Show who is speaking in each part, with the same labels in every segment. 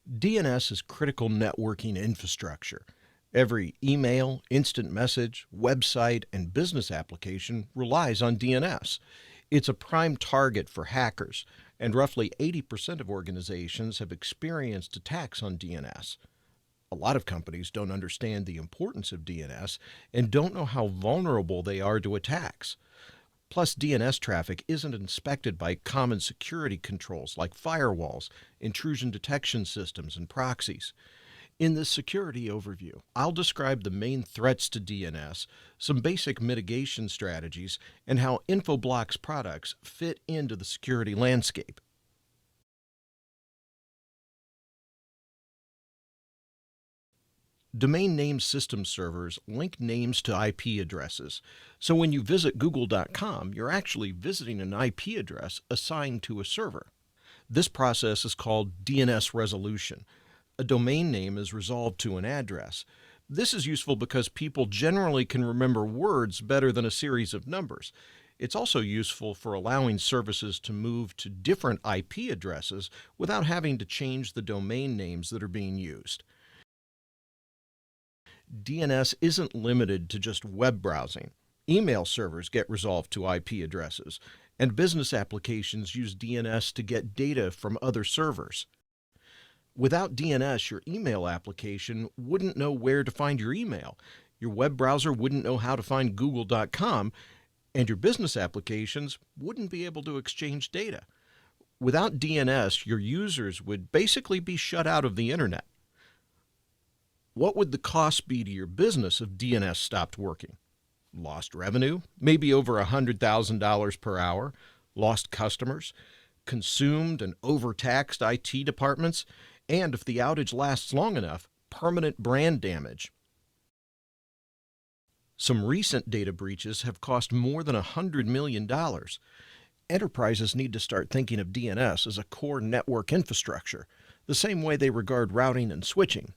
Speaker 1: DNS is critical networking infrastructure. Every email, instant message, website, and business application relies on DNS. It's a prime target for hackers, and roughly 80% of organizations have experienced attacks on DNS. A lot of companies don't understand the importance of DNS and don't know how vulnerable they are to attacks. Plus, DNS traffic isn't inspected by common security controls like firewalls, intrusion detection systems, and proxies. In this security overview, I'll describe the main threats to DNS, some basic mitigation strategies, and how Infoblox products fit into the security landscape. Domain name system servers link names to IP addresses. So when you visit google.com, you're actually visiting an IP address assigned to a server. This process is called DNS resolution. A domain name is resolved to an address. This is useful because people generally can remember words better than a series of numbers. It's also useful for allowing services to move to different IP addresses without having to change the domain names that are being used. DNS isn't limited to just web browsing. Email servers get resolved to IP addresses, and business applications use DNS to get data from other servers. Without DNS, your email application wouldn't know where to find your email. Your web browser wouldn't know how to find google.com, and your business applications wouldn't be able to exchange data. Without DNS, your users would basically be shut out of the internet. What would the cost be to your business if DNS stopped working? Lost revenue, maybe over $100,000 per hour, lost customers, consumed and overtaxed IT departments, and if the outage lasts long enough, permanent brand damage. Some recent data breaches have cost more than $100 million. Enterprises need to start thinking of DNS as a core network infrastructure, the same way they regard routing and switching.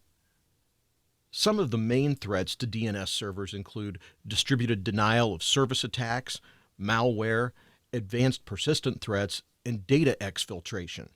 Speaker 1: Some of the main threats to DNS servers include distributed denial of service attacks, malware, advanced persistent threats, and data exfiltration.